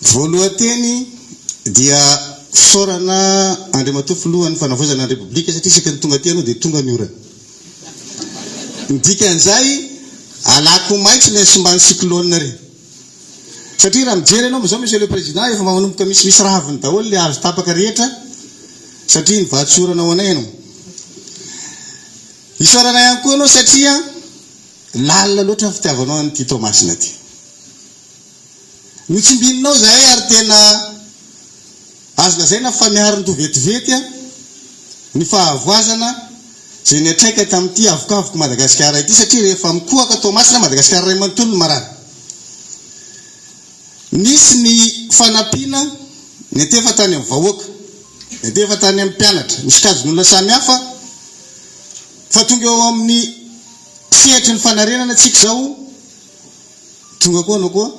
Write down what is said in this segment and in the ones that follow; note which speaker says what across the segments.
Speaker 1: Voalohany dia sorana Andriamatoa filohan'ny fanavozana ny Repoblika satria sika tonga aty anao dia tonga ny orana. Dikan'izay alako maitso ilay simbany cyclone reny. Satria raha mijery ianao amin'izao monsieur le président efa manomboka misy raviny daholo ilay azo tapaka rehetra satria nivatsorana ho anay ianao. Isorana ihany koa ianao satria lalina loatra ny fitiavanao an'ity Tomasina ty. Mitsimbininao zahay ary tena azo lazaina fa mihariny vetivety ny fahavoazana zay ny atraika tamin'ity avokavoko Madagasikara ity satria rehefa mikohaka Tomasina Madagasikara ray manontolo ny marary. Nisy ny fanampiana ny atefa tany amin'ny vahoaka, ny atefa tany amin'ny mpianatra, misy kajin'olona samy hafa fa tonga eo amin'ny sehatry ny fanarenana tsika zao tonga koa anao koa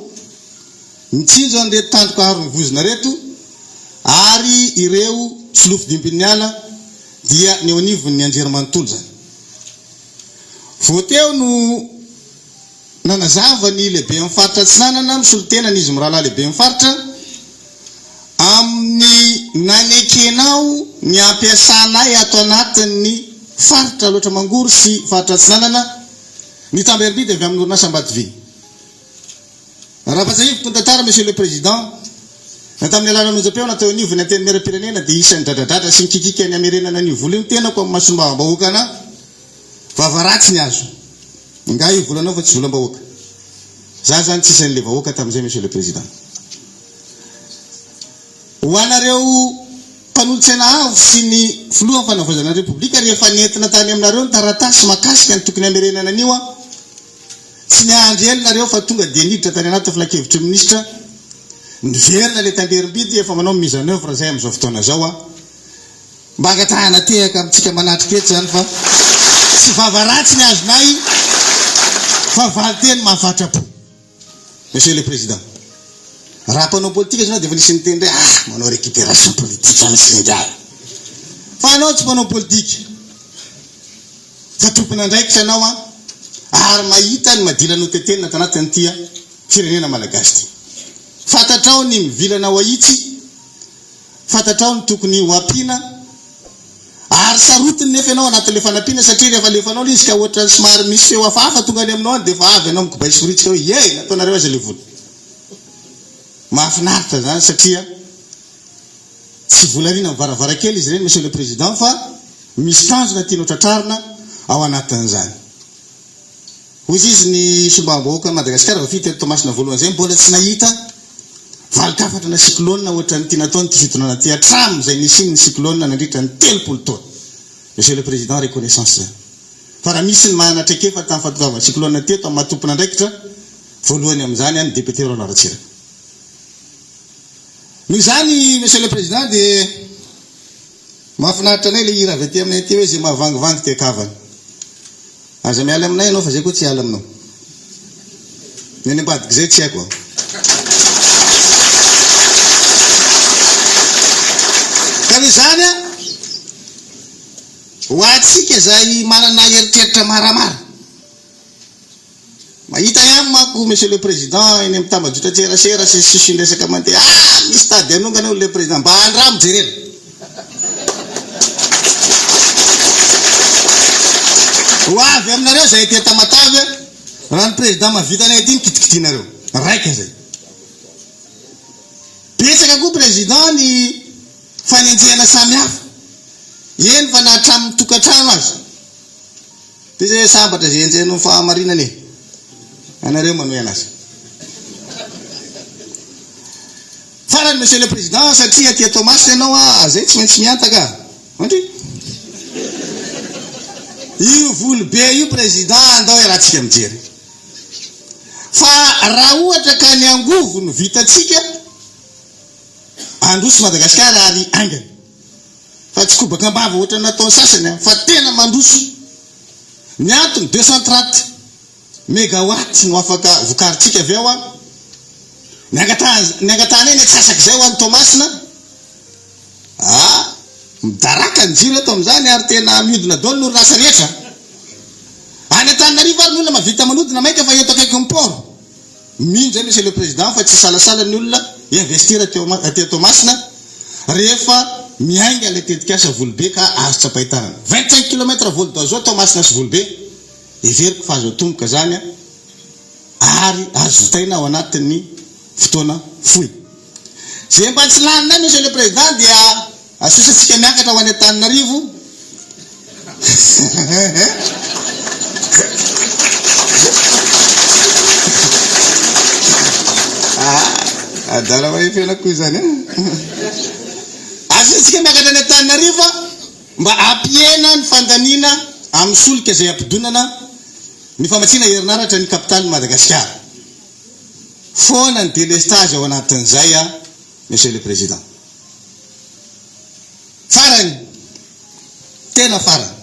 Speaker 1: mitsinjo an'ireto tanjoka haro ny vozona reto ary ireo solofo dimpiniana dia ny anivon'ny anjerimanontolo zany. Voateo no nanazava ny lehibe amin'ny faritra Atsinanana misolotena n'izy mirahalahy lehibe amin'ny faritra amin'ny nanekenao ny ampiasanay ato anatin'ny faritra loatra mangoro sy faritra Atsinanana ny Tamberby avy amin'ny orinasa Ambatovy. Raha patsahiviko tantara monsieur le président na tamin'ny alana nojapeo natao anivony na teny mera-pirenena dia isan'ny dradradratra sy mikikika ny amerenana ny voly ny tenako amin'ny masombavam-bahoaka ana vavaratsy ny azo. Nga io volanao fa tsy volam-bahoaka. Za zany tsy isan'le vahoaka tamin'izay monsieur le président. Ho anareo mpanolotsaina avo sy ny filohan'ny fanavozana Repoblika rehefa nentina tany aminareo ny taratasy makasika ny tokony amerenana anio tsy niandry ela nareo fa tonga dia niditra tany anaty filakevitry ministra niverina le Tanderimbidy efa manao mise en œuvre zay amin'izao fotoana zao mba angatahana tehaka amintsika manatrika eto zany fa tsy vavaratsy ny azonay fa valiteny mahafatra-po. Monsieur le président, raha mpanao politika izy anao dia efa nisy niteny ndray manao récupération politique fa misy indray fa anao tsy mpanao politika fa tompona andraikitra anao ary mahita ny madilana ho teteny natanatin'ny tia firenena malagasy ty. Fantatrao ny mivilana ho ahitsy, fantatrao ny tokony ho ampiana ary sarotiny nefa ianao anatin'le fanampiana satria rehefa alefanao izy ka ohatra somary misy feo hafahafa tonga any aminao dia efa avy ianao mikobay soritsika hoe ye nataonareo azy le vola. Mahafinaritra zany satria tsy volarina mivaravarakely izy ireny monsieur le président fa misy tanjona tianao tratrarina ao anatin'izany. Hoy izy ny sombam-bahoaka Madagasikara vafita Tomasina voalohany zay mbola tsy nahita valikafatra na cyclone ohatra ny tiana ataony ty fitonana ty hatramo zay nisy ny cyclone nandritra ny 30 taona. Monsieur le président, reconnaissance. Fa raha misy ny manatraikefa tamin'ny fatokavana cyclone teto amin'ny matompona andraikitra voalohany amin'izany any député Roland Ratsira. Noho izany monsieur le président dia mahafinaritra anay le hira avy aty aminay aty hoe zay mahavangivangy ty akavana. Aza miala aminay ianao fa zay koa tsy hiala aminao. Ny ambadiky zay tsy haiko. Ka izany ho atsika zay manana eritreritra maramara. Mahita ihany manko monsieur le président eny amin'ny tambajotra tserasera sy sisindresaka mandeha misy tady anongana olo le président mba andramo jerena. Ho avy aminareo zay ty tamatavy raha ny président mahavitanay aty mikitikitinareo raika zay. Betsaka koa président ny fanenjehana samy hafa eny fa nahatramin'ny tokantrano azy dia zay sambatra zay enjehanao fahamarinana e anareo manohy anazy. Farany monsieur le président satria tia Tomasina ianao zay tsy maintsy miantaka andry io voly be io président andao rahantsika mijery fa raha ohatra ka ny angovo no vitatsika androso Madagasikara ary angany fa tsy kobaka ambava ohatra nataony sasany fa tena mandroso ny antony 230 mégawatt no afaka vokaritsika avy ao ny angatahana eny atsasaky zay ho an'ny Tomasina midaraka ny jiro eto amin'izany ary tena mihodina daholo ny orinasa rehetra. Any Antananarivo ary ny olona mahavita manodina mainka fa eto akaiky ny port minja monsieur le président fa tsy salasala ny olona investir aty Toamasina rehefa miainga le tetikasa Volobe ka azo tsapahitana 25 km vol d'oiseau Toamasina sy Volobe everiko fa azo tomboka zany ary azo taina ao anatin'ny fotoana fohy. Zay mba tsy lanina monsieur le président dia asosatsika miakatra ho any Antananarivo. Adala wa ifena kuzany. Asosatsika miakatra any Antananarivo mba apiena ny fandanina amin'ny solika zay ampidonana ny famatsina herinaratra ny capitale Madagascar. Fona ny délestage ao anatin'izay monsieur le président. Farany tena farany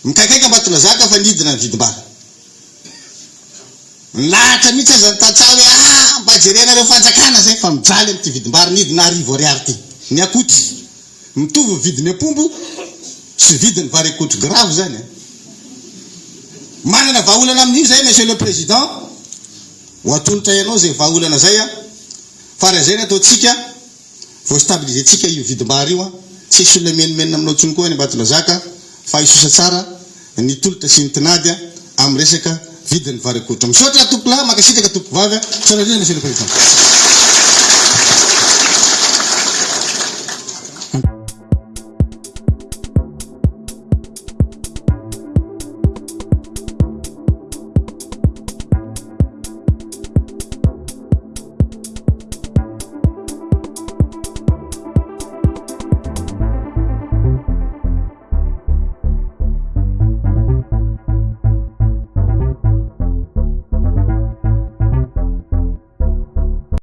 Speaker 1: mikakaika Batolazaka fa nidina ny vidim-bary. Lahatra mihitsy aza tatsaho hoe mba jerena reo fanjakana zay fa mijaly amin'ity vidim-bary nidina 10 ty. Ny akoty mitovy vidiny apombo sy vidiny vary akotro grave zany. Manana vahaolana amin'io zay monsieur le président. Ho atolotra ianao zay vahaolana zay farazay ataotsika vo stabilisetsika io vidim-bary io tsy isy olona menimenina aminao tsony koa ny Batolazaka fa isosa tsara ny tolotra sy ny tinady amin'ny resaka vidiny vary akotro. Misaotra tompolahy makasitraka tompoko vavy. Monsieur le président.